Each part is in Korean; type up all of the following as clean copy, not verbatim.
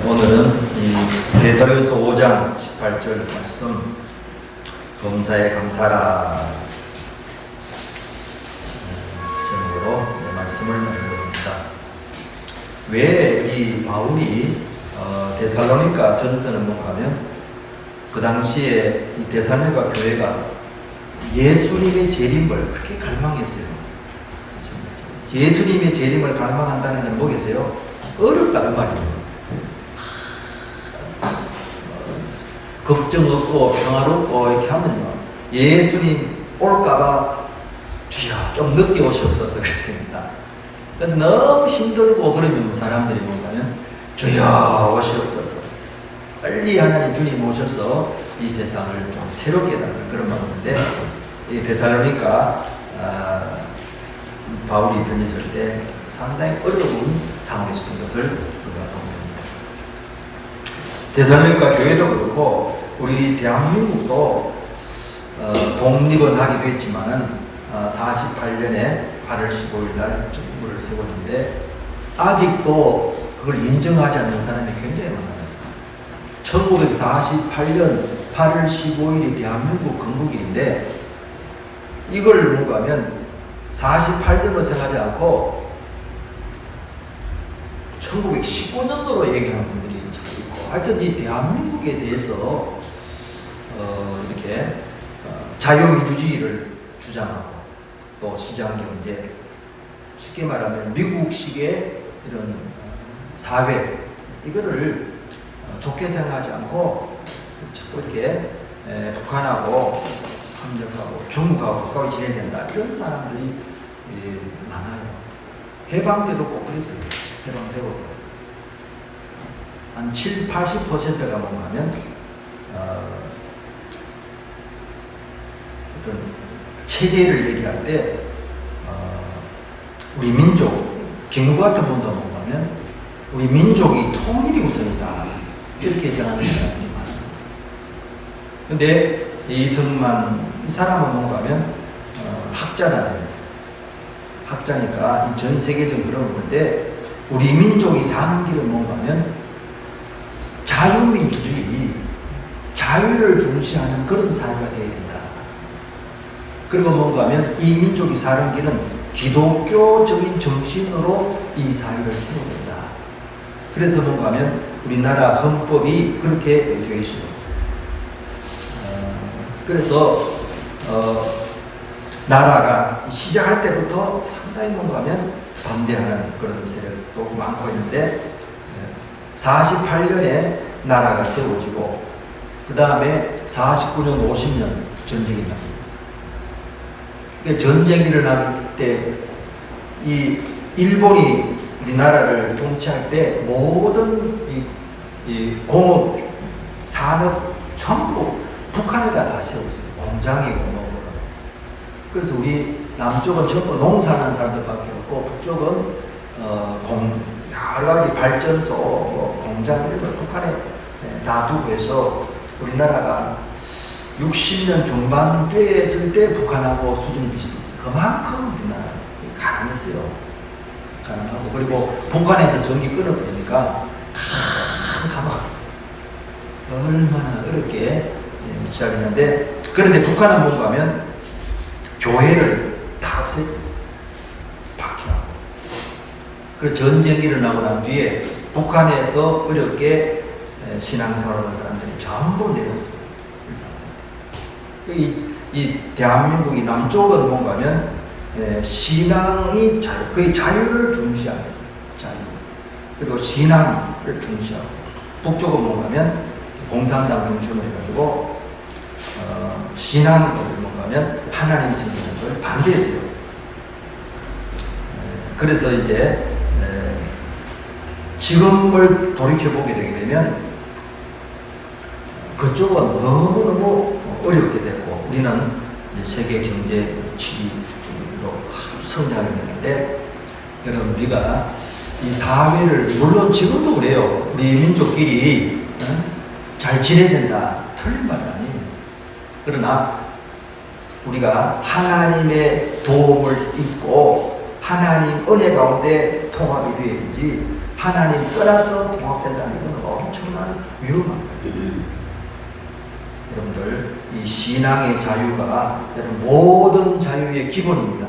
오늘은 이 데살로니가서 5장 18절 말씀 범사에 감사라 제목으로 말씀을 나누겠습니다. 왜 이 바울이 데살로니가 전서는 뭔가 하면 그 당시에 이 데살로니가 교회가 예수님의 재림을 그렇게 갈망했어요. 예수님의 재림을 갈망한다는 건 뭐겠어요? 어렵다는 말이에요. 걱정 없고 평화롭고 이렇게 하면요, 예수님 올까봐 주여 좀 늦게 오시옵소서 그랬습니다. 너무 힘들고 그러면 사람들이 뭔가는 주여 오시옵소서, 빨리 하나님 주님 오셔서 이 세상을 좀 새롭게 해달라는 그런 마음인데, 이 데살로니가 바울이 편있을 때 상당히 어려운 상황에 있었던 것을 우리가 봅니다. 데살로니가 교회도 그렇고 우리 대한민국도 독립은 하기도 했지만은 48년에 8월 15일 날 정부를 세웠는데 아직도 그걸 인정하지 않는 사람이 굉장히 많아요. 1948년 8월 15일이 대한민국 건국일인데 이걸 뭔가 하면 48년으로 생각하지 않고 1919년도로 얘기하는 분들이 참 있고, 하여튼 이 대한민국에 대해서 이렇게 자유민주주의를 주장하고 또 시장경제, 쉽게 말하면 미국식의 이런 사회, 이거를 좋게 생각하지 않고 자꾸 이렇게 북한하고 협력하고 중국하고 가까이 지내야 된다, 이런 사람들이 많아요. 해방 때도 꼭 그랬어요. 해방 때도 한 7, 80%가 뭔가 하면 어떤 체제를 얘기할 때 우리 민족, 김구 같은 분도 뭔가 하면 우리 민족이 통일이 우선이다, 이렇게 생각하는 사람들이 많았습니다. 근데 이승만 이 사람은 뭔가 하면 학자잖아요. 학자니까 이 전 세계적인 그런 걸 볼 때 우리 민족이 사는 길은 뭔가 하면 자유민주주의, 자유를 중시하는 그런 사회가 되어야 된다. 그리고 뭔가 하면 이 민족이 사는 길은 기독교적인 정신으로 이 사회를 세워야 된다. 그래서 뭔가 하면 우리나라 헌법이 그렇게 되어 있습니다. 그래서 나라가 시작할 때부터 상당히 뭔가 하면 반대하는 그런 세력도 많고 있는데, 48년에 나라가 세워지고 그 다음에 49년, 50년 전쟁이 났습니다. 전쟁이 일어날 때 이 일본이 우리나라를 통치할 때 모든 이 공업, 산업 전부 북한에다 다 세웠어요. 공장이고 뭐. 그래서 우리 남쪽은 전부 농사하는 사람들밖에 없고 북쪽은 여러 가지 발전소, 공장 이런 걸 북한에 다 두고 해서 우리나라가 60년 중반 됐을 때 북한하고 수준이 비슷했어요. 그만큼 우리나라 가난했어요. 가난하고, 그리고 북한에서 전기 끊어버리니까 가만 얼마나 어렵게 시작했는데, 그런데 북한은 뭔가 하면 교회를 다 없애버렸어요. 박해하고. 그리고 전쟁이 일어나고 난 뒤에 북한에서 어렵게 신앙생활하는 사람들이 전부 내려왔었어요. 이 대한민국이 남쪽은 뭔가 하면 신앙이 거의 자유를 중시하는 자유, 그리고 신앙을 중시하고, 북쪽은 뭔가 하면 공산당 중심으로 해가지고 신앙을 뭔가 하면 하나님 섬기는 걸 반대했어요. 그래서 이제 지금을 돌이켜보게 되게 되면 그쪽은 너무너무 어렵게 됐고 우리는 세계 경제 7위로 성장하게 되는데, 여러분 우리가 이 사회를, 물론 지금도 그래요. 우리 민족끼리 잘 지내야 된다, 틀린 말은 아니에요. 그러나 우리가 하나님의 도움을 입고 하나님 은혜 가운데 통합이 되어야지, 하나님 떠나서 통합된다는 건 얼마나 위험한 거예요. 여러분들, 이 신앙의 자유가 여러분 모든 자유의 기본입니다.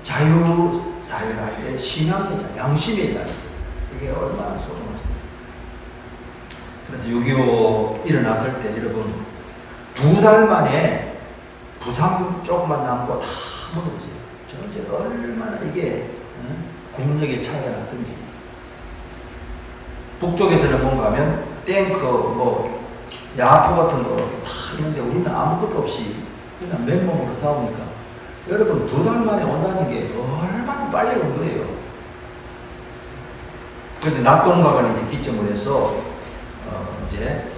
자유 사회를 할 때 신앙의 자유, 양심의 자유, 이게 얼마나 소중하죠. 그래서 6.25 일어났을 때 여러분 2달 만에 부상 조금만 남고 다 무너졌어요. 전체 얼마나 이게 국력의 차이가 났던지. 북쪽에서는 뭔가 하면 탱크, 뭐 야포 같은 거 다 있는데 우리는 아무것도 없이 그냥 맨몸으로 싸우니까 여러분 2달 만에 온다는 게 얼마나 빨리 온 거예요. 그런데 낙동강을 이제 기점으로 해서 이제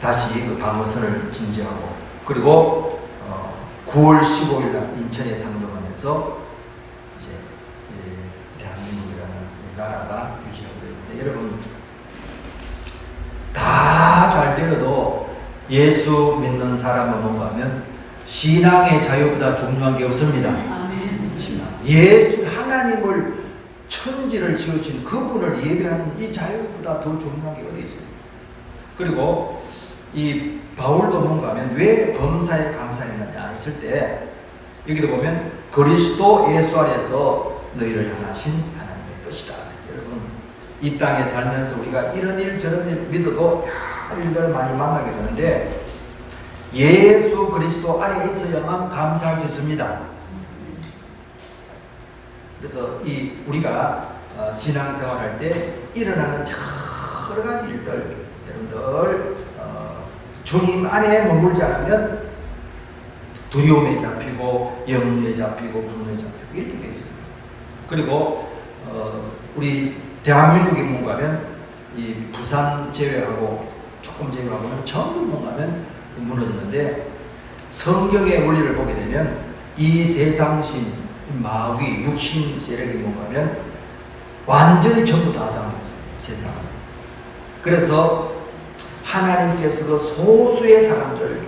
다시 그 방어선을 진지하고, 그리고 9월 15일 날 인천에 상륙하면서 이제 대한민국이라는 나라가 유지하고 있는데, 여러분 다 잘 되어도 예수 믿는 사람은 뭔가 하면 신앙의 자유보다 중요한 게 없습니다. 아멘. 신앙. 예수 하나님을 천지를 지으신 그분을 예배하는 이 자유보다 더 중요한 게 어디 있어요? 그리고 이 바울도 뭔가 하면 왜 범사에 감사했느냐 했을 때 여기도 보면 그리스도 예수 안에서 너희를 향하신 하나님의 뜻이다. 그래서 여러분 이 땅에 살면서 우리가 이런 일 저런 일 믿어도 여러 일들을 많이 만나게 되는데 예수 그리스도 안에 있어야만 감사할 수 있습니다. 그래서 이 우리가 신앙생활할 때 일어나는 여러 가지 일들, 여러분들 주님 안에 머물지 않으면 두려움에 잡히고 염려에 잡히고 분노에 잡히고 이렇게 되어 있습니다. 그리고 우리 대한민국에 뭔가 하면 이 부산 제외하고 조금 제외하고는 전부 뭔가 하면 무너졌는데, 성경의 원리를 보게 되면 이 세상신 마귀 육신 세력이 뭔가 하면 완전히 전부 다 장악했어요. 세상을. 그래서 하나님께서 그 소수의 사람들,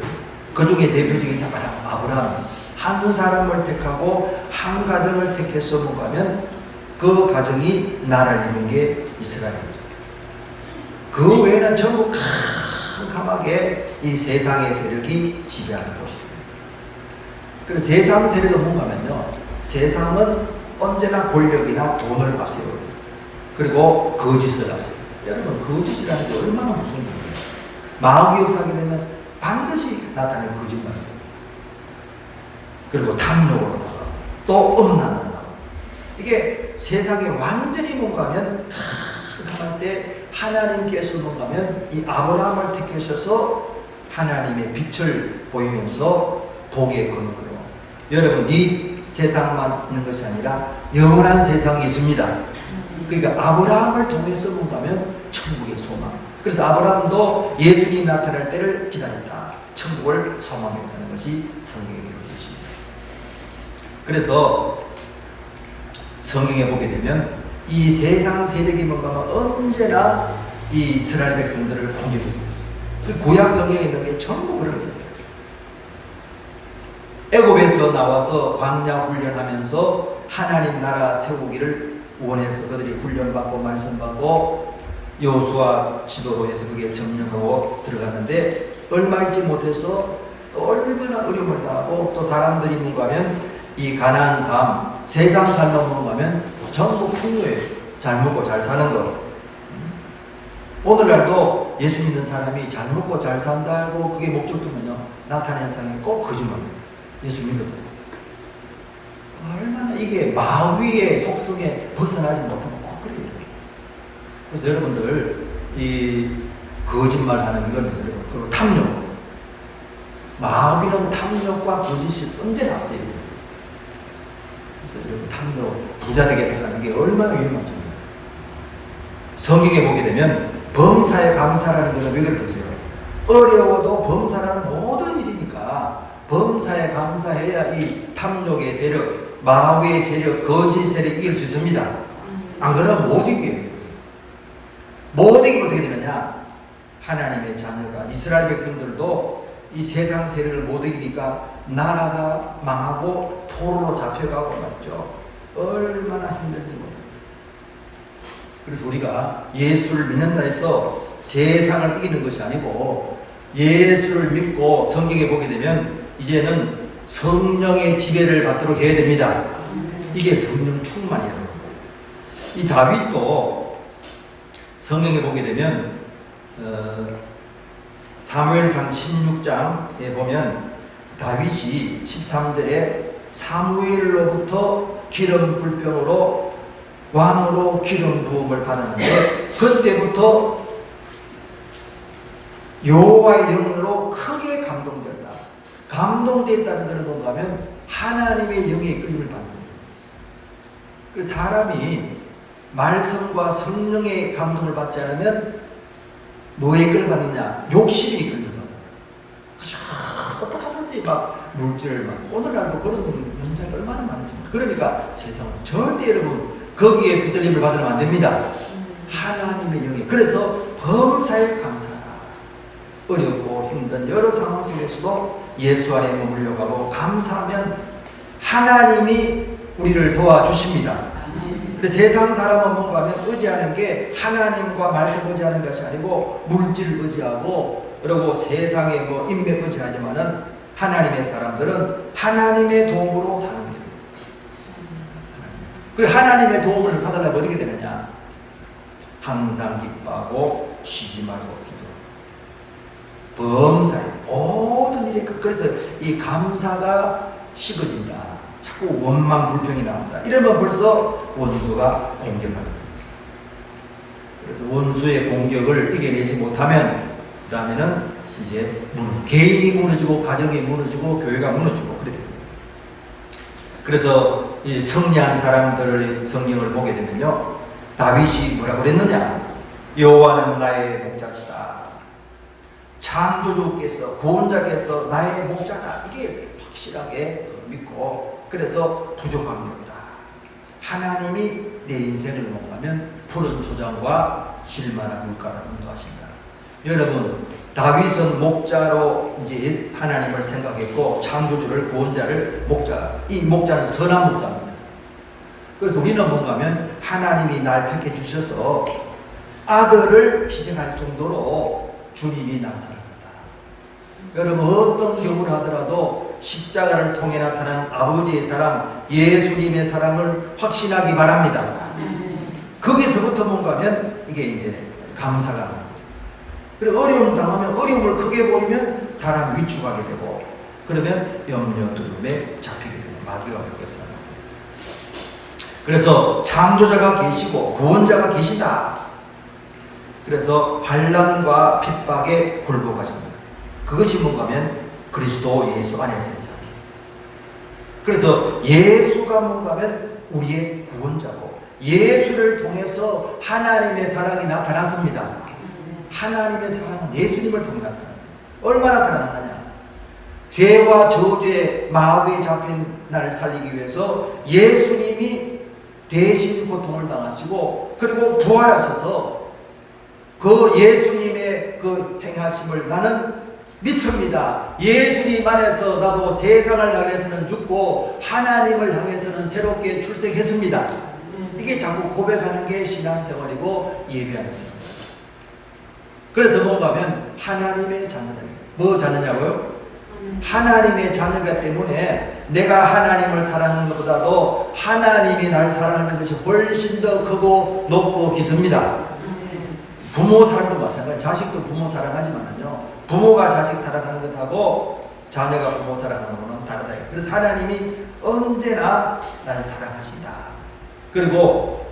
그 중에 대표적인 사람 아브라함 한 사람을 택하고 한 가정을 택해서 뭔가 하면 그 가정이 나라를 이룬 게 이스라엘입니다. 그 외에는 전부 캄캄하게 이 세상의 세력이 지배하는 곳입니다. 그래서 세상 세력은 뭔가 하면요, 세상은 언제나 권력이나 돈을 앞세워요. 그리고 거짓을 앞세워요. 여러분 거짓이라는 게 얼마나 무서운 거예요. 마귀 역사하게 되면 반드시 나타나는 거짓말입니다. 그리고 탐욕으로 나가고 또 음란으로 나가고, 이게 세상에 완전히 뭔가 하면 캄캄할 때 하나님께서 뭔가 하면 이 아브라함을 택하셔서 하나님의 빛을 보이면서 복의 근원으로, 여러분 이 세상만 있는 것이 아니라 영원한 세상이 있습니다. 그러니까 아브라함을 통해서 뭔가 하면 천국의 소망. 그래서 아브라함도 예수님이 나타날 때를 기다렸다. 천국을 소망했다는 것이 성경에 기록되어 있습니다. 그래서 성경에 보게 되면 이 세상 세력이 뭔가 하면 언제나 이 이스라엘 백성들을 공격했어요. 그 구약 성경에 있는 게 전부 그런 거예요. 애굽에서 나와서 광야 훈련하면서 하나님 나라 세우기를 원해서 그들이 훈련받고 말씀받고 여호수아 지도로 해서 그게 점령하고 들어갔는데 얼마 있지 못해서 또 얼마나 어려움을 당하고, 또 사람들이 뭔가 하면 이 가나안 삶, 세상 삶만 뭔가 하면 전부 풍요해요. 잘 먹고 잘 사는 거. 오늘날도 예수 믿는 사람이 잘 먹고 잘 산다고 그게 목적도면요, 나타나는 현상이 꼭 거짓말이에요. 예수 믿어도 얼마나 이게 마귀의 속성에 벗어나지 못하면 꼭 그래요. 그래서 여러분들 이 거짓말하는 이건 여러분, 그리고 탐욕, 마귀는 탐욕과 거짓이 언제나 앞서요. 그래서 여러분 탐욕, 부자 되겠다 하는 게 얼마나 위험한지. 성경에 보게 되면 범사에 감사라는 것은 왜 그렇게 써요? 어려워도 범사라는 모든 일이니까 범사에 감사해야 이 탐욕의 세력, 마귀의 세력, 거짓 세력 이길 수 있습니다. 안 그러면 못 이겨요. 못 이기면 어떻게 되느냐? 하나님의 자녀가, 이스라엘 백성들도 이 세상 세력을 못 이기니까 나라가 망하고 포로로 잡혀가고 말이죠. 얼마나 힘들지 못해요. 그래서 우리가 예수를 믿는다 해서 세상을 이기는 것이 아니고 예수를 믿고 성경에 보게 되면 이제는 성령의 지배를 받도록 해야 됩니다. 이게 성령 충만이에요. 이 다윗도 성경에 보게 되면 사무엘상 16장에 보면 다윗이 13절에 사무엘로부터 기름 불병으로 왕으로 기름 부음을 받았는데 그때부터 여호와의 영으로 크게 감동된다. 감동됐다는 것은 뭔가 하면 하나님의 영의 끌림을 받는 거예요. 그래서 사람이 말씀과 성령의 감동을 받지 않으면 뭐에 끌려 받느냐? 욕심이 끌려 받는 거예요. 어떻게 하든지 막 물질을 막 오늘날도 그런 현상이 얼마나 많은지. 그러니까 세상은 절대 여러분 거기에 붙들림을 받으면 안 됩니다. 하나님의 영이. 그래서 범사에 감사하라. 어렵고 힘든 여러 상황 속에서도 예수 안에 머물려 가고 감사하면 하나님이 우리를 도와주십니다. 그래서 세상 사람은 뭔가 하면 의지하는 게 하나님과 말씀 의지하는 것이 아니고 물질을 의지하고 그리고 세상에 뭐 인맥 의지하지만은 하나님의 사람들은 하나님의 도움으로 사는 거예요. 그리고 하나님의 도움을 받으려면 어떻게 되느냐? 항상 기뻐하고 쉬지 말고 기도하고 범사에 모든 일에 그래서 이 감사가 식어진다. 자꾸 원망 불평이 나온다. 이러면 벌써 원수가 공격하는 거예요. 그래서 원수의 공격을 이겨내지 못하면 그 다음에는 이제 개인이 무너지고 가정이 무너지고 교회가 무너지고 그래 됩니다. 그래서 이 승리한 사람들의 성경을 보게 되면요, 다윗이 뭐라고 그랬느냐? 여호와는 나의 목자시다. 창조주께서 구원자께서 나의 목자다. 이게 확실하게 믿고 그래서 부족한 게 없다. 하나님이 내 인생을 먹으면 푸른 초장과 쉴만한 물가를 인도하신다. 여러분, 다윗은 목자로 이제 하나님을 생각했고 창조주를 구원자를 목자. 이 목자는 선한 목자입니다. 그래서 우리는 뭔가 하면 하나님이 날 택해 주셔서 아들을 희생할 정도로 주님이 날 사랑한다. 여러분, 어떤 경우를 하더라도 십자가를 통해 나타난 아버지의 사랑, 예수님의 사랑을 확신하기 바랍니다. 거기서부터 뭔가 하면 이게 이제 감사가 나옵니다. 그리고 어려움 당하면 어려움을 크게 보이면 사람 위축하게 되고 그러면 염려, 두려움에 잡히게 되고 마귀가 그렇게 살아요. 그래서 창조자가 계시고 구원자가 계시다. 그래서 환난과 핍박에 굴복하지 않는다. 그것이 뭔가 하면 그리스도 예수 안에서의 삶. 그래서 예수가 뭔가 하면 우리의 구원자고 예수를 통해서 하나님의 사랑이 나타났습니다. 하나님의 사랑은 예수님을 통해 나타났어요. 얼마나 사랑하느냐? 죄와 저주의 마귀에 잡힌 나를 살리기 위해서 예수님이 대신 고통을 당하시고 그리고 부활하셔서 그 예수님의 그 행하심을 나는 믿습니다. 예수님 안에서 나도 세상을 향해서는 죽고 하나님을 향해서는 새롭게 출생했습니다. 이게 자꾸 고백하는 게 신앙생활이고 예배하는 생활. 그래서 뭔가 하면 하나님의 자녀다. 뭐 자녀냐고요? 하나님의 자녀가 때문에 내가 하나님을 사랑하는 것보다도 하나님이 날 사랑하는 것이 훨씬 더 크고 높고 깊습니다. 부모 사랑도 마찬가지예요. 자식도 부모 사랑하지만요, 부모가 자식 사랑하는 것하고 자녀가 부모 사랑하는 것은 다르다. 그래서 하나님이 언제나 나를 사랑하신다. 그리고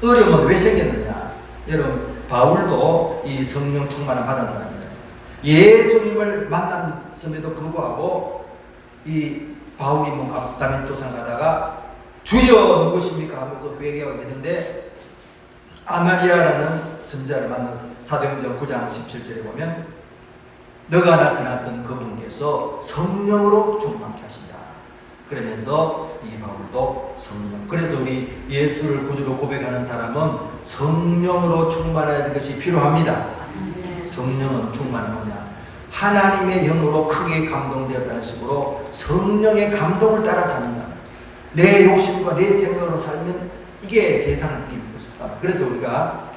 어려움은 왜 생겼느냐? 여러분, 바울도 이 성령 충만을 받은 사람이잖아요. 예수님을 만났음에도 불구하고 이 바울이 뭔가 다메섹도상 가다가 주여 누구십니까 하면서 회개하게 되는데 아나니아라는 선지자를 만나서 사도행전 9장 17절에 보면 너가 나타났던 그분께서 성령으로 충만케 하신다. 그러면서 이 바울도 성령. 그래서 우리 예수를 구주로 고백하는 사람은 성령으로 충만하는 것이 필요합니다. 성령은 충만은 뭐냐? 하나님의 영으로 크게 감동되었다는 식으로 성령의 감동을 따라 산다. 내 욕심과 내 생각으로 살면 이게 세상을 이기는 것이다. 그래서 우리가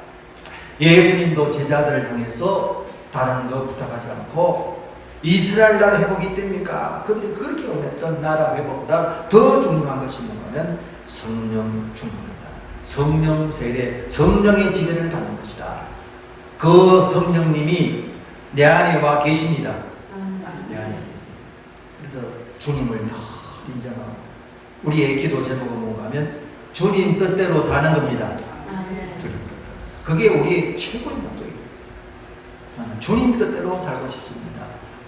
예수님도 제자들을 향해서 다른 거 부탁하지 않고 이스라엘 나라 회복이 됩니까? 그들이 그렇게 원했던 나라 회복보다 더 중요한 것이 뭐냐면 성령 충만이다. 성령 세례, 성령의 지배를 받는 것이다. 그 성령님이 내 안에 와 계십니다. 내 안에 계세요. 그래서 주님을 더 인정하고 우리의 기도 제목은 뭔가 하면 주님 뜻대로 사는 겁니다. 주님 뜻대로. 그게 우리의 최고의 목적이에요. 나는 주님 뜻대로 살고 싶습니다.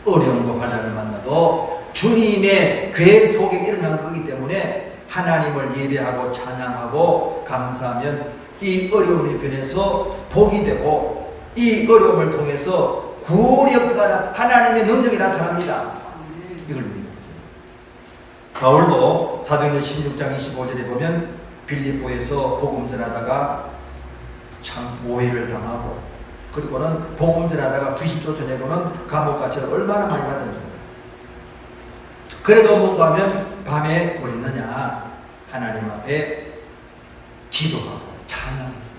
어려움과 환난을 만나도 주님의 계획 속에 일어난 거기 때문에 하나님을 예배하고 찬양하고 감사하면 이 어려움이 변해서 복이 되고 이 어려움을 통해서 구원의 역사가 하나님의 능력이 나타납니다. 이걸 믿는 거죠. 바울도 사도행전 16장 25절에 보면 빌립보에서 복음 전하다가 참 오해를 당하고 그리고는 복음 전하다가 귀신 쫓아내고는 감옥 갇혀서 얼마나 많이 받았는지. 그래도 뭔가 하면 밤에 뭐 했느냐 하나님 앞에 기도하고 찬양했어요.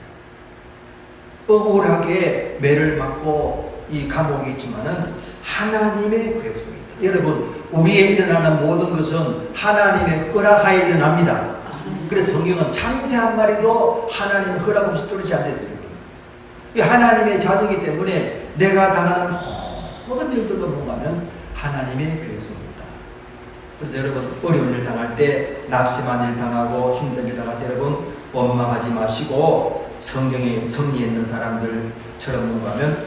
억울하게 매를 맞고 이 감옥에 있지만은 하나님의 계획 속에 있다. 여러분 우리에 일어나는 모든 것은 하나님의 허락하에 일어납니다. 그래서 성경은 창세 한 마리도 하나님의 허락 없이 떨어지지 않았어요. 하나님의 자녀이기 때문에 내가 당하는 모든 일들도 뭔가 하면 하나님의 계획 속에 있다. 그래서 여러분 어려운 일 당할 때 낙심한 일 당하고 힘든 일 당할 때 여러분 원망하지 마시고 성경에 성리에 있는 사람들처럼 뭔가 하면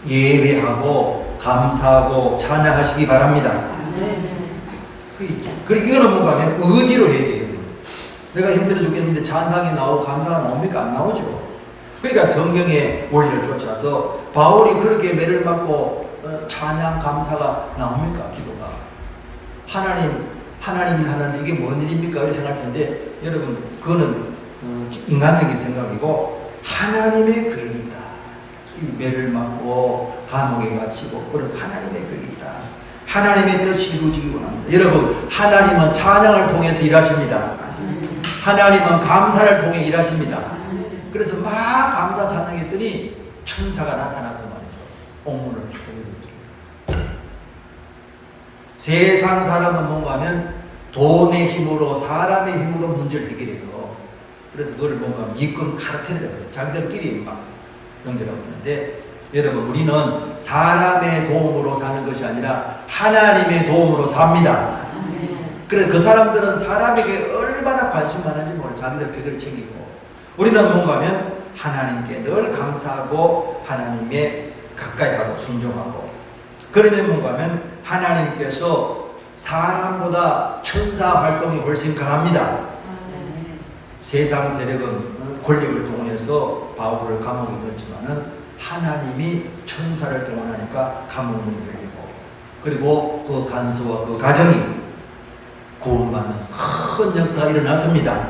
예배하고 감사하고 찬양하시기 바랍니다. 그리고 이거는 뭔가 하면 의지로 해야 돼요. 내가 힘들어 죽겠는데 찬양이 나오고 감사가 나옵니까? 안 나오죠. 그러니까 성경의 원리를 쫓아서 바울이 그렇게 매를 맞고 찬양 감사가 나옵니까? 기도가 하나님이 하는데 이게 뭔 일입니까? 이렇게 생각했는데 여러분 그거는 인간적인 생각이고 하나님의 계획이 있다. 매를 맞고 감옥에 갇히고 그런 하나님의 계획이 있다. 하나님의 뜻이 이루어지기 원합니다. 여러분 하나님은 찬양을 통해서 일하십니다. 하나님은 감사를 통해 일하십니다. 그래서 막 감사 찬양했더니 천사가 나타나서 말이죠. 옥문을 훌쩍 열어주고. 세상 사람은 뭔가 하면 돈의 힘으로 사람의 힘으로 문제를 해결해요. 그래서 그걸 뭔가 하면 이권 카르텔이라고 해요. 자기들끼리 막 연결하고 있는데 여러분 우리는 사람의 도움으로 사는 것이 아니라 하나님의 도움으로 삽니다. 그래서 그 사람들은 사람에게 얼마나 관심 많은지 모르고 자기들 배를 챙기고 우리는 뭔가 하면 하나님께 늘 감사하고 하나님에 가까이하고 순종하고 그러면 뭔가 하면 하나님께서 사람보다 천사 활동이 훨씬 강합니다. 세상 세력은 권력을 동원해서 바울을 감옥에 넣었지만은 하나님이 천사를 동원하니까 감옥문이 열리고 그리고 그 간수와 그 가정이 구원받는 큰 역사가 일어났습니다.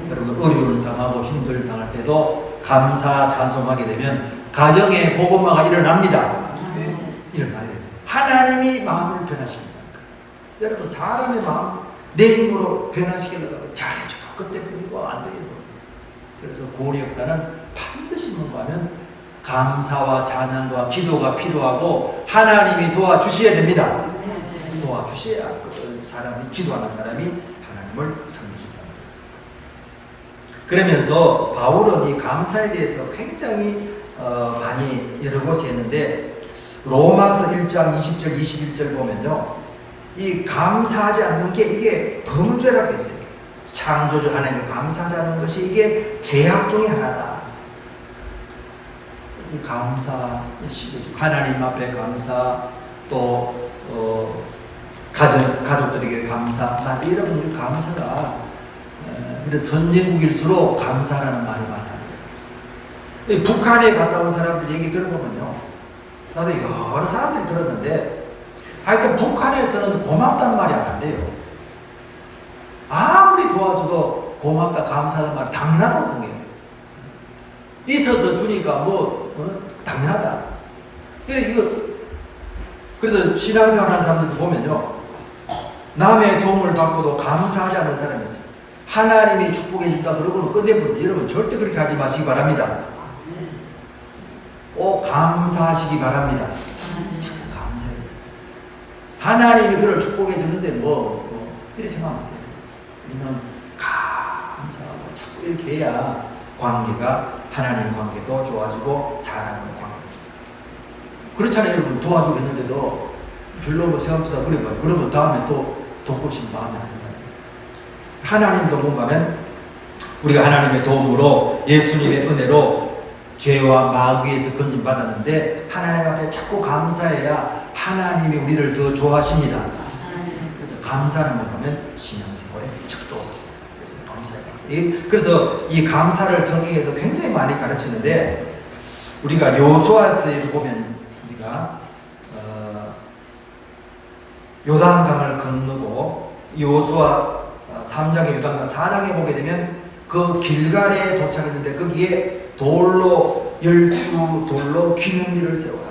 여러분 어려움을 당하고 힘들을 당할 때도 감사 찬송하게 되면 가정에 복음화가 일어납니다. 일어나요. 하나님이 마음을 변화시킨다. 여러분 사람의 마음 내 힘으로 변화시키려고 잘해줘. 그때 그리고 안 돼요. 그래서 구원의 역사는 반드시 뭔가 하면 감사와 찬양과 기도가 필요하고 하나님이 도와주셔야 됩니다. 도와주셔야 그 사람이 기도하는 사람이 하나님을 섬기신다. 그러면서 바울은 이 감사에 대해서 굉장히 많이 여러 곳에 했는데 로마서 1장 20절 21절 보면요 이 감사하지 않는 게 이게 범죄라고 했어요. 창조주 하나님께 감사하지 않는 것이 이게 죄악 중에 하나다. 감사, 하나님 앞에 감사, 또 가족들에게 감사. 난 여러분 감사가 그래서 선진국일수록 감사라는 말이 많아요. 북한에 갔다 온 사람들 얘기 들어보면요, 나도 여러 사람들이 들었는데 하여튼 북한에서는 고맙다는 말이 안 돼요. 아무리 도와줘도 고맙다 감사하는 말 당연하다고 생각해요. 있어서 주니까 당연하다. 그래서 신앙생활 하는 사람들 보면요 남의 도움을 받고도 감사하지 않는 사람이 있어요. 하나님이 축복해 준다 그러고는 끝내버려서 여러분 절대 그렇게 하지 마시기 바랍니다. 꼭 감사하시기 바랍니다. 자꾸 감사해요. 하나님이 그를 축복해 주는데 이렇게 생각하면 돼요. 우리는 감사하고 자꾸 이렇게 해야 관계가 하나님 관계도 좋아지고 사람의 관계도 좋아지고. 그렇잖아요. 여러분 도와주고 있는데도 별로 생각보다 그래봐요. 그러면 다음에 또 돕고 싶은 마음이 안 든다. 하나님도 뭔가면 우리가 하나님의 도움으로 예수님의 은혜로 죄와 마귀에서 건진받았는데 하나님 앞에 자꾸 감사해야 하나님이 우리를 더 좋아하십니다. 그래서 감사는 뭔가면 신앙생활의 척도. 그래서 감사해. 그래서 이 감사를 성경에서 굉장히 많이 가르치는데 우리가 여호수아서에서 보면 우리가 요단강을 건너고 여호수아 3장의 요단강 4장에 보게 되면 그 길갈에 도착했는데 거기에 돌로 12돌로 기념비를 세워라.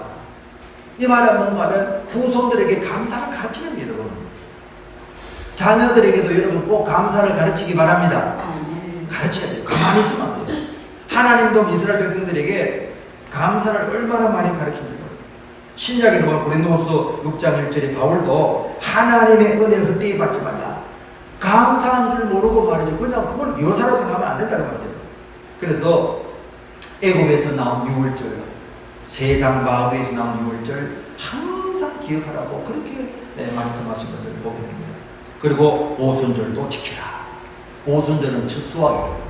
이 말은 뭔가 하면 후손들에게 감사를 가르치는 거예요. 여러분 자녀들에게도 여러분 꼭 감사를 가르치기 바랍니다. 가르쳐야 돼요. 가만히 있으면 안 돼요. 하나님도 이스라엘 백성들에게 감사를 얼마나 많이 가르칩니까? 신약에도 보면 고린도후서 6장 1절에 바울도 하나님의 은혜를 헛되이 받지 말라. 감사한 줄 모르고 말이죠. 그냥 그걸 여사로 생각하면 안 된다는 말이에요. 그래서 애굽에서 나온 6월절, 세상 마귀에서 나온 6월절 항상 기억하라고 그렇게 말씀하신 것을 보게 됩니다. 그리고 오순절도 지키라. 오순절은 첫 수확이에요.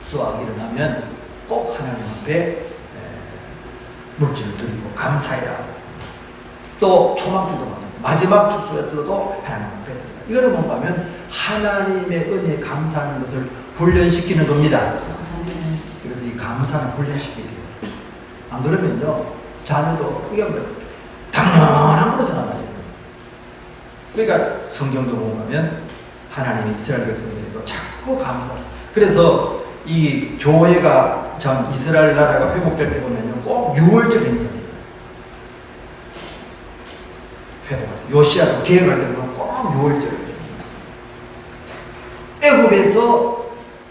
수확이 일어나면 꼭 하나님 앞에 물질을 드리고 감사해라. 또 초막절도 마찬가지. 마지막 추수에도 하나님 앞에 드리라. 이거는 뭔가 하면 하나님의 은혜에 감사하는 것을 훈련시키는 겁니다. 그래서 이 감사는 훈련시키게 돼요. 안 그러면요 자녀도 이게 뭐 당연한 거로 생각해요. 그러니까 성경도 보면 하나님이 이스라엘 백성들에도 자꾸 감사. 그래서 이 교회가 참 이스라엘 나라가 회복될 때 보면요 꼭 6월절 행사입니다. 회복할 때 요시아도 계획할 때 보면 꼭 6월절 행사. 애굽에서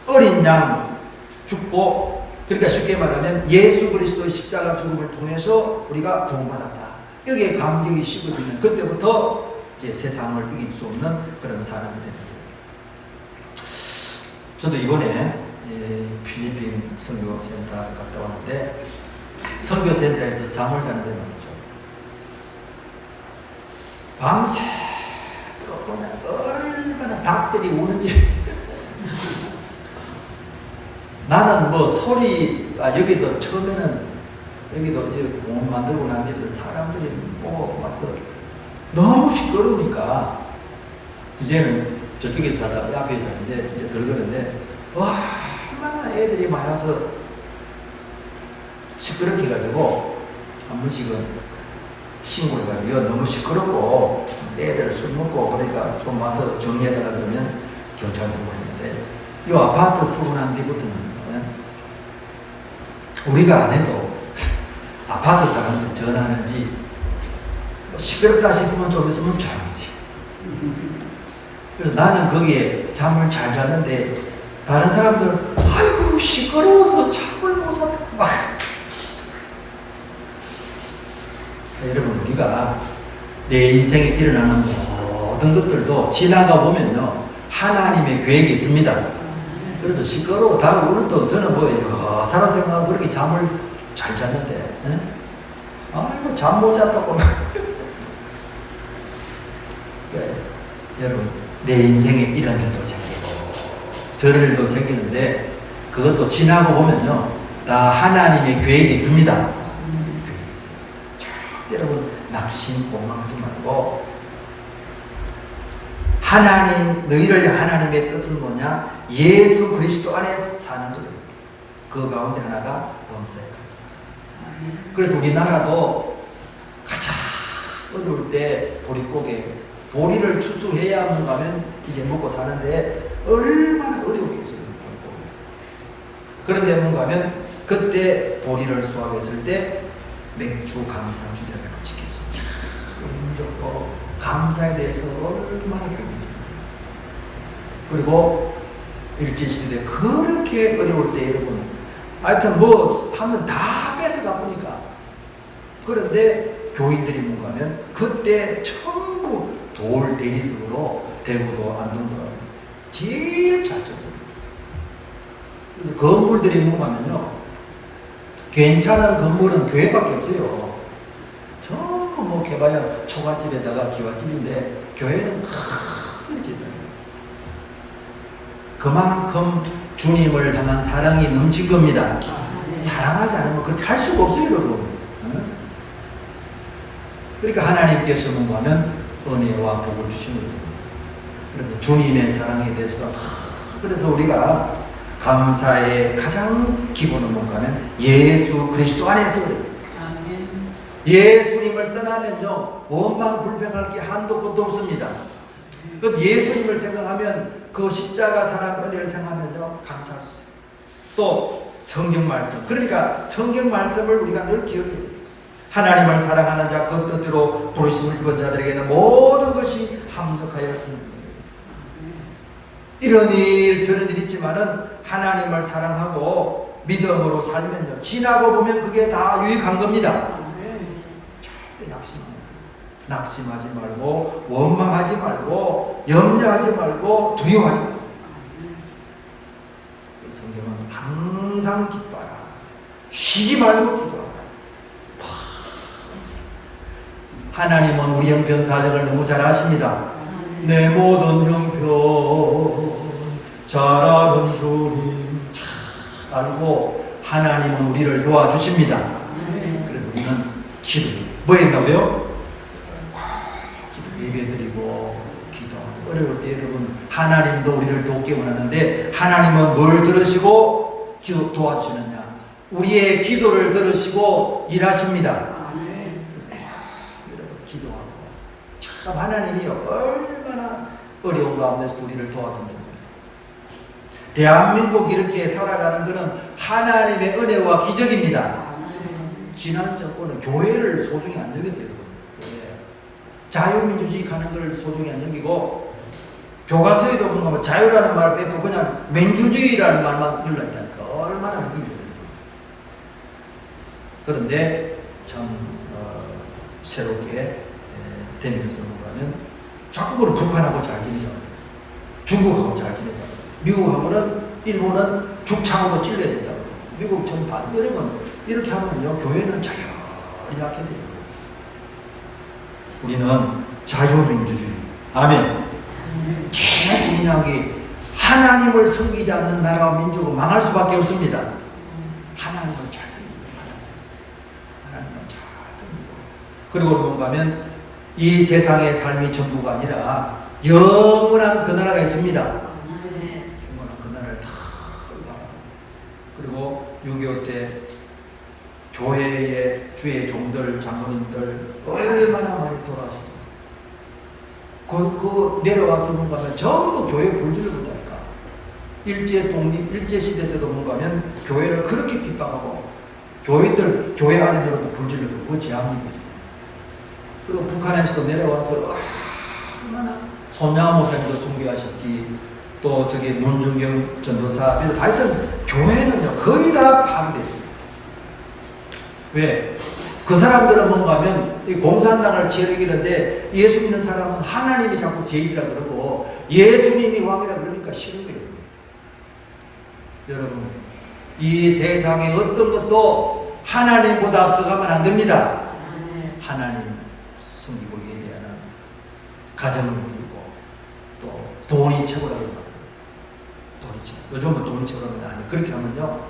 어린 양 죽고 그러니까 쉽게 말하면 예수 그리스도의 십자가 죽음을 통해서 우리가 구원받았다. 여기에 감격이 식어지면 그때부터 이제 세상을 이길 수 없는 그런 사람이 됩니다. 저도 이번에 필리핀 선교센터 갔다 왔는데 선교센터에서 잠을 자는데 말이죠. 밤새 얼마나 닭들이 우는지 나는 뭐 소리 여기도 처음에는 여기도 이제 공원 만들고 난 뒤에 사람들이 뭐 와서 너무 시끄러우니까 이제는 저쪽에 살다가 앞에 사는데 이제 들거는데 와 얼마나 애들이 많이 와서 시끄럽게 해가지고 한 번씩은 신고를 가지고 너무 시끄럽고 애들 술 먹고 그러니까 좀 와서 정리해달라 그러면 경찰도 보냈는데 이 아파트 쓰고 난 뒤부터는 우리가 안 해도 아파트 사람들 전화하는지 뭐 시끄럽다 싶으면 좀 있으면 조용하지. 그래서 나는 거기에 잠을 잘 잤는데 다른 사람들은 아이고 시끄러워서 잠을 못 잤다 막. 여러분 우리가 내 인생에 일어나는 모든 것들도 지나가 보면요 하나님의 계획이 있습니다. 그래서 시끄러워 다른 오늘도 저는 뭐 여사로 생각하고 그렇게 잠을 잘 잤는데 아이고 잠 못 잤다고 네, 여러분 내 인생에 이런 일도 생기고 저런 일도 생기는데 그것도 지나고 보면요 다 하나님의 계획이 있습니다. 계획이 있어요. 여러분 낙심공망하지 말고 하나님 너희를 하나님의 뜻은 뭐냐? 예수 그리스도 안에서 사는 거예요. 그 가운데 하나가 범사에 감사. 그래서 우리나라도 가장 어려울 때 보릿고개 보리를 추수해야만 가면 이제 먹고 사는데 얼마나 어려웠겠어요. 그런데 뭔가 하면 그때 보리를 수확했을 때 맥주 감사 주제를 지켰어요. 민족도 감사에 대해서 얼마나 교육이 그리고 일제시대 그렇게 어려울 때 여러분, 하여튼 뭐 하면 다 뺏어가 보니까. 그런데 교인들이 뭔가 하면 그때 전부 돌 대리석으로 대구도 안동도 제일 잘 쳤습니다. 그래서 건물들이 뭔가 하면요, 괜찮은 건물은 교회밖에 없어요. 전부 뭐 개발야 초가집에다가 기와집인데 교회는 크게 짓다. 그만큼 주님을 향한 사랑이 넘친 겁니다. 사랑하지 않으면 그렇게 할 수가 없어요, 여러분. 그러니까 하나님께서 뭔가 하면 은혜와 복을 주시는 거예요. 그래서 주님의 사랑에 대해서 그래서 우리가 감사의 가장 기본은 뭔가 하면 예수 그리스도 안에서 그래요. 예수님을 떠나면요, 원망 불평할 게 한도 끝도 없습니다. 예수님을 생각하면 그 십자가 사랑 은혜를 생각하면요, 감사할 수 있어요. 또 성경 말씀, 그러니까 성경 말씀을 우리가 늘 기억해야 돼요. 하나님을 사랑하는 자 그 뜻대로 부르심을 입은 자들에게는 모든 것이 합력하였습니다. 이런 일 저런 일 있지만은 하나님을 사랑하고 믿음으로 살면요, 지나고 보면 그게 다 유익한 겁니다. 낙심하지 말고 원망하지 말고 염려하지 말고 두려워하지 말고. 성경은 항상 기뻐하라, 쉬지 말고 기도하라. 하나님은 우리 형편 사정을 너무 잘 아십니다. 내 모든 형편 잘 아는 주님 잘 알고 하나님은 우리를 도와주십니다. 그래서 우리는 기도 뭐 했다고요? 예배드리고 기도하고 어려울 때 여러분, 하나님도 우리를 돕기 원하는데 하나님은 뭘 들으시고 기도 도와주시느냐? 우리의 기도를 들으시고 일하십니다. 그래서 여러분 기도하고 참 하나님이 얼마나 어려운 가운데서 우리를 도와준다는 거예요. 대한민국 이렇게 살아가는 것은 하나님의 은혜와 기적입니다. 지난 정권은 교회를 소중히 안 여겼어요. 자유민주주의 가는 걸 소중히 안 여기고, 교과서에도 뭔가 자유라는 말을 빼고 그냥 민주주의라는 말만 눌러있다니까 얼마나 무슨. 그런데 참 새롭게 되면서 뭔가는 자꾸 그걸 북한하고 잘 지내자, 중국하고 잘 지내자, 미국하고는 일본은 죽창으로 찔러야 된다고, 미국 전반 여러분 이렇게 하면요 교회는 자연히 하게 돼요. 우리는 자유민주주의. 아멘. 제일 중요한 게 하나님을 섬기지 않는 나라와 민족은 망할 수밖에 없습니다. 하나님을 잘 섬깁니다. 하나님을 잘 섬기고. 그리고 뭔가 하면 이 세상의 삶이 전부가 아니라 영원한 그 나라가 있습니다. 영원한 그 나라를 다 바라보고. 그리고 6.25 때 교회의 주의 종들, 장로님들 얼마나 많이 돌아가셨죠. 그 내려와서 뭔가 하면 전부 교회 불질을 본다니까. 일제시대 때도 뭔가 하면 교회를 그렇게 핍박하고 교회들, 교회 안에 들어도 불질을 보고 그 제한민국이죠. 그리고 북한에서도 내려와서 얼마나 손야 목사님도 숭배하셨지, 또 저기 문중경 전도사, 하여튼 교회는요 거의 다 파괴됐습니다. 왜? 그 사람들은 뭔가 하면 이 공산당을 제일이는데 예수 믿는 사람은 하나님이 자꾸 제일이라 그러고 예수님이 왕이라 그러니까 싫은 거예요. 여러분, 이 세상에 어떤 것도 하나님보다 앞서가면 안 됩니다. 하나님 숨기고 예배하는 가정을 부리고 또 돈이 최고라고 합니다. 돈이 최고. 요즘은 돈이 최고라는 건 아니에요. 그렇게 하면요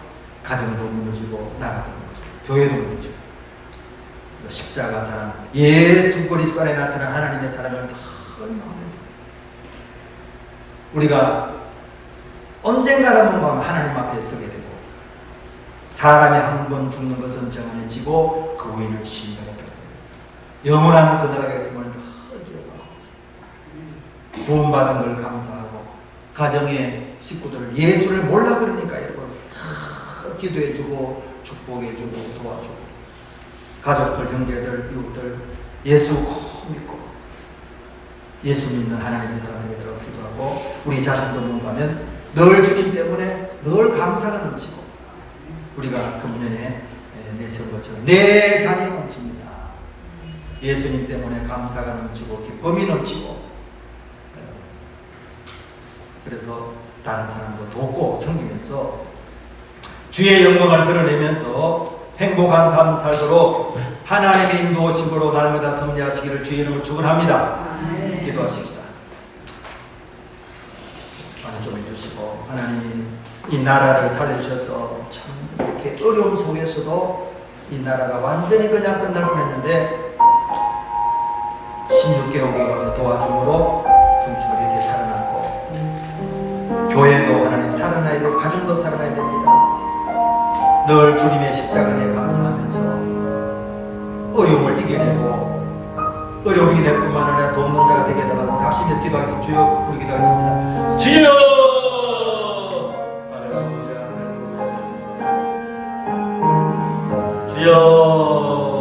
가정도 무너지고 나라도 무너지고 교회도 무너지고. 십자가 사랑, 예수 그리스도 안에 나타난 하나님의 사랑을 얼마나 우리가 언젠가는 뭔가 하나님 앞에 서게 되고, 사람이 한 번 죽는 것은 정해지고 그 후에는 신명하다. 영원한 그 나라에 있음을 기억하고 구원받은 걸 감사하고, 가정의 식구들 예수를 몰라 그러니까 여러분 기도해주고 축복해주고 도와주고, 가족들, 형제들, 이웃들 예수 믿고 예수 믿는 하나님의 사람에게 들어 기도하고, 우리 자신도 뭔가 하면 늘 주님 때문에 늘 감사가 넘치고, 우리가 금년에 내세운 것처럼 내 잔이 넘칩니다. 예수님 때문에 감사가 넘치고 기쁨이 넘치고, 그래서 다른 사람도 돕고 섬기면서 주의 영광을 드러내면서 행복한 삶 살도록 하나님의 인도하심으로 날마다 승리하시기를 주의 이름으로 축원합니다. 기도하십시다. 많이 좀 해주시고, 하나님 이 나라를 살려주셔서 참 이렇게 어려움 속에서도 이 나라가 완전히 그냥 끝날 뻔했는데 16개국에 와서 도와줌으로 중심을 이렇게 살아났고, 교회도 하나님 살아나야 되고 가정도 살아나야 됩니다. 늘 주님의 십자가에 감사하면서 어려움을 이겨내고, 어려움을 이겨낼 뿐만 아니라 돕는 자가 되게 해달라고 합심해서 기도하겠습니다. 주여, 우리 기도하겠습니다. 주여! 할렐루야, 할렐루야. 주여!